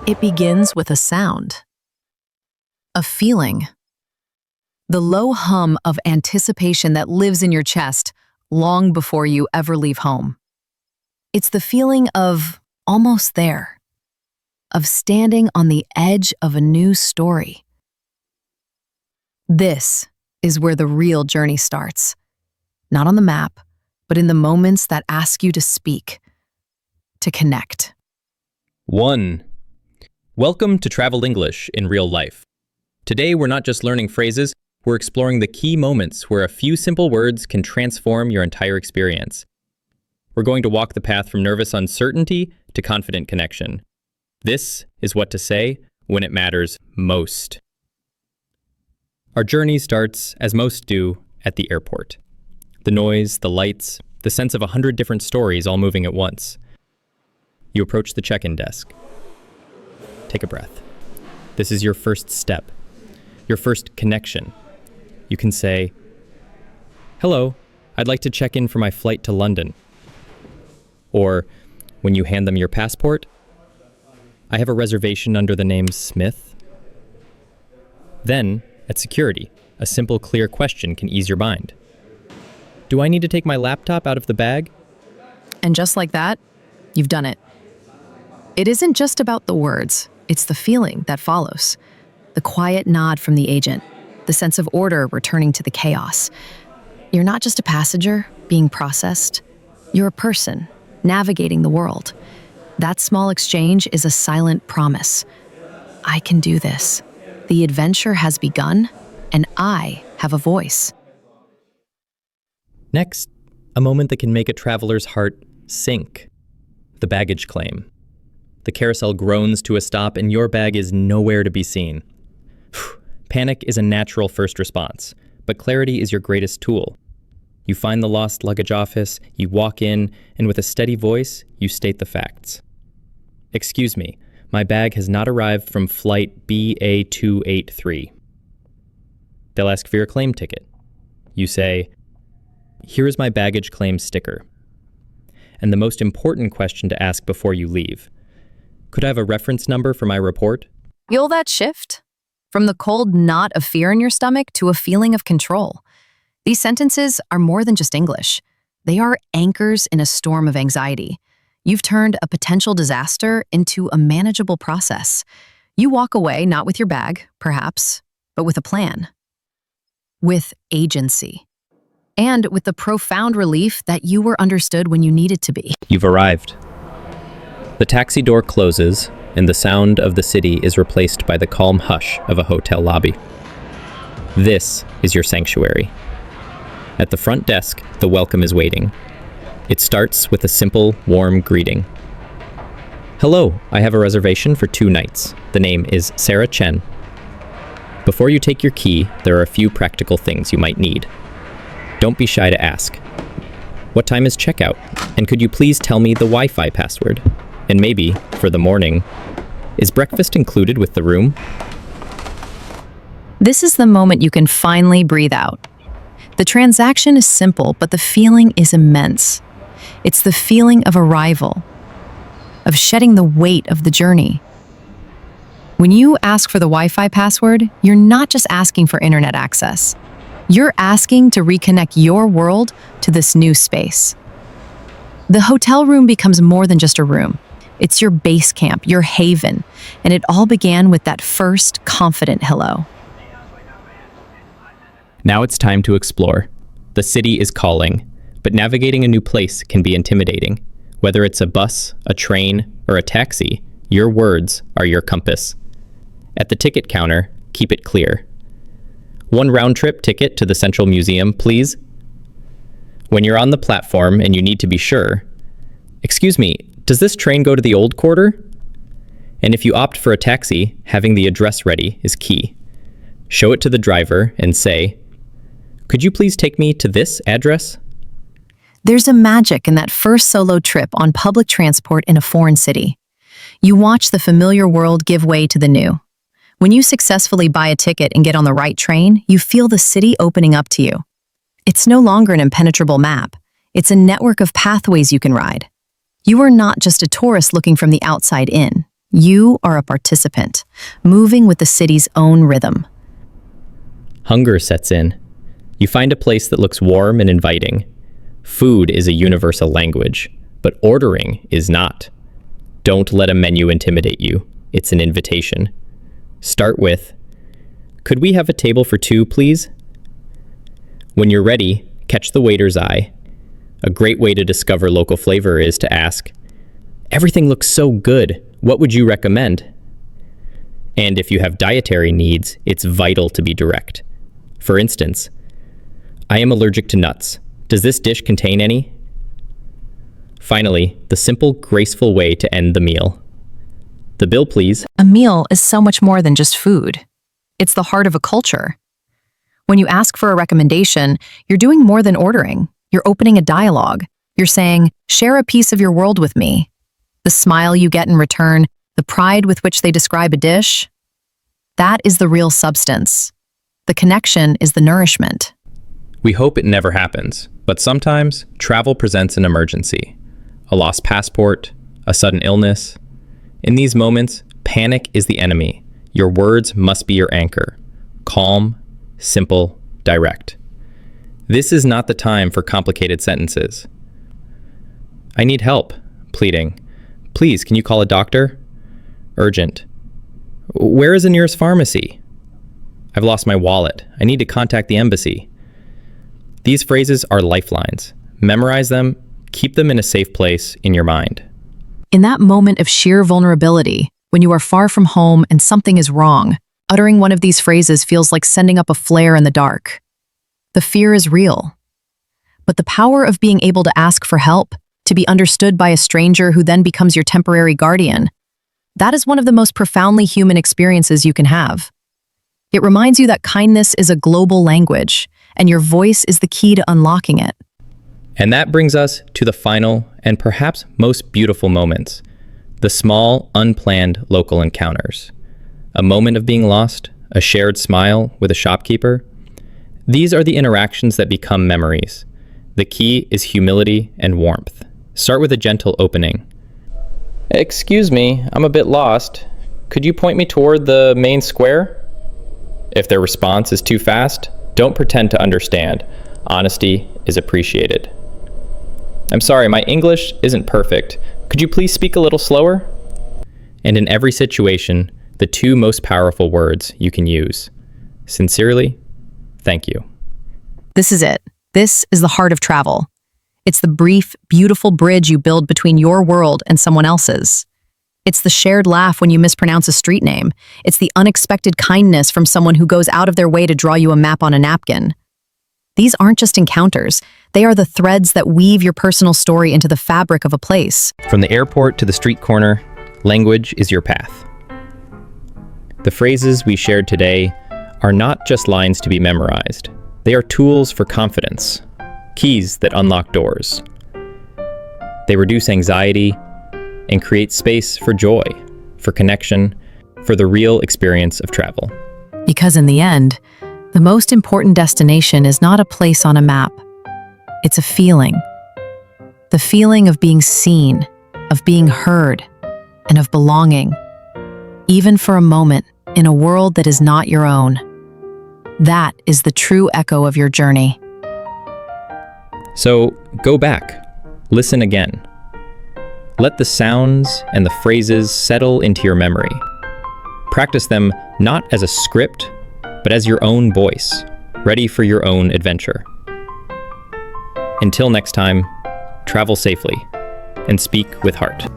It begins with a sound, a feeling, the low hum of anticipation that lives in your chest long before you ever leave home. It's the feeling of almost there, of standing on the edge of a new story. This is where the real journey starts, not on the map, but in the moments that ask you to speak, to connect. 1. Welcome to Travel English in Real Life. Today, we're not just learning phrases, we're exploring the key moments where a few simple words can transform your entire experience. We're going to walk the path from nervous uncertainty to confident connection. This is what to say when it matters most. Our journey starts, as most do, at the airport. The noise, the lights, the sense of 100 different stories all moving at once. You approach the check-in desk. Take a breath. This is your first step, your first connection. You can say, "Hello, I'd like to check in for my flight to London." Or, when you hand them your passport, "I have a reservation under the name Smith." Then, at security, a simple, clear question can ease your mind. "Do I need to take my laptop out of the bag?" And just like that, you've done it. It isn't just about the words, it's the feeling that follows. The quiet nod from the agent, the sense of order returning to the chaos. You're not just a passenger being processed, you're a person navigating the world. That small exchange is a silent promise. I can do this. The adventure has begun, and I have a voice. Next, a moment that can make a traveler's heart sink. The baggage claim. The carousel groans to a stop and your bag is nowhere to be seen. Panic is a natural first response, but clarity is your greatest tool. You find the lost luggage office, you walk in, and with a steady voice, you state the facts. "Excuse me, my bag has not arrived from flight BA283. They'll ask for your claim ticket. You say, "Here is my baggage claim sticker." And the most important question to ask before you leave: "Could I have a reference number for my report?" Feel that shift? From the cold knot of fear in your stomach to a feeling of control. These sentences are more than just English. They are anchors in a storm of anxiety. You've turned a potential disaster into a manageable process. You walk away not with your bag, perhaps, but with a plan. With agency. And with the profound relief that you were understood when you needed to be. You've arrived. The taxi door closes, and the sound of the city is replaced by the calm hush of a hotel lobby. This is your sanctuary. At the front desk, the welcome is waiting. It starts with a simple, warm greeting. "Hello, I have a reservation for 2 nights. The name is Sarah Chen." Before you take your key, there are a few practical things you might need. Don't be shy to ask. "What time is checkout? And could you please tell me the Wi-Fi password? And maybe, for the morning, is breakfast included with the room?" This is the moment you can finally breathe out. The transaction is simple, but the feeling is immense. It's the feeling of arrival, of shedding the weight of the journey. When you ask for the Wi-Fi password, you're not just asking for internet access. You're asking to reconnect your world to this new space. The hotel room becomes more than just a room. It's your base camp, your haven, and it all began with that first confident hello. Now it's time to explore. The city is calling, but navigating a new place can be intimidating. Whether it's a bus, a train, or a taxi, your words are your compass. At the ticket counter, keep it clear. "1 round-trip ticket to the Central Museum, please." When you're on the platform and you need to be sure, "Excuse me, does this train go to the Old Quarter?" And if you opt for a taxi, having the address ready is key. Show it to the driver and say, "Could you please take me to this address?" There's a magic in that first solo trip on public transport in a foreign city. You watch the familiar world give way to the new. When you successfully buy a ticket and get on the right train, you feel the city opening up to you. It's no longer an impenetrable map. It's a network of pathways you can ride. You are not just a tourist looking from the outside in. You are a participant, moving with the city's own rhythm. Hunger sets in. You find a place that looks warm and inviting. Food is a universal language, but ordering is not. Don't let a menu intimidate you. It's an invitation. Start with, "Could we have a table for two, please?" When you're ready, catch the waiter's eye. A great way to discover local flavor is to ask, "Everything looks so good. What would you recommend?" And if you have dietary needs, it's vital to be direct. For instance, "I am allergic to nuts. Does this dish contain any?" Finally, the simple, graceful way to end the meal. "The bill, please." A meal is so much more than just food. It's the heart of a culture. When you ask for a recommendation, you're doing more than ordering. You're opening a dialogue. You're saying, "Share a piece of your world with me." The smile you get in return, the pride with which they describe a dish, that is the real substance. The connection is the nourishment. We hope it never happens, but sometimes travel presents an emergency. A lost passport, a sudden illness. In these moments, panic is the enemy. Your words must be your anchor. Calm, simple, direct. This is not the time for complicated sentences. "I need help," pleading. "Please, can you call a doctor?" Urgent. "Where is the nearest pharmacy?" "I've lost my wallet. I need to contact the embassy." These phrases are lifelines. Memorize them, keep them in a safe place in your mind. In that moment of sheer vulnerability, when you are far from home and something is wrong, uttering one of these phrases feels like sending up a flare in the dark. The fear is real. But the power of being able to ask for help, to be understood by a stranger who then becomes your temporary guardian, that is one of the most profoundly human experiences you can have. It reminds you that kindness is a global language, and your voice is the key to unlocking it. And that brings us to the final and perhaps most beautiful moments, the small, unplanned local encounters. A moment of being lost, a shared smile with a shopkeeper. These are the interactions that become memories. The key is humility and warmth. Start with a gentle opening. "Excuse me, I'm a bit lost. Could you point me toward the main square?" If their response is too fast, don't pretend to understand. Honesty is appreciated. "I'm sorry, my English isn't perfect. Could you please speak a little slower?" And in every situation, the two most powerful words you can use. Sincerely, thank you. This is it. This is the heart of travel. It's the brief, beautiful bridge you build between your world and someone else's. It's the shared laugh when you mispronounce a street name. It's the unexpected kindness from someone who goes out of their way to draw you a map on a napkin. These aren't just encounters. They are the threads that weave your personal story into the fabric of a place. From the airport to the street corner, language is your path. The phrases we shared today are not just lines to be memorized. They are tools for confidence, keys that unlock doors. They reduce anxiety and create space for joy, for connection, for the real experience of travel. Because in the end, the most important destination is not a place on a map. It's a feeling. The feeling of being seen, of being heard, and of belonging, even for a moment, in a world that is not your own. That is the true echo of your journey. So go back, listen again. Let the sounds and the phrases settle into your memory. Practice them not as a script, but as your own voice, ready for your own adventure. Until next time, travel safely and speak with heart.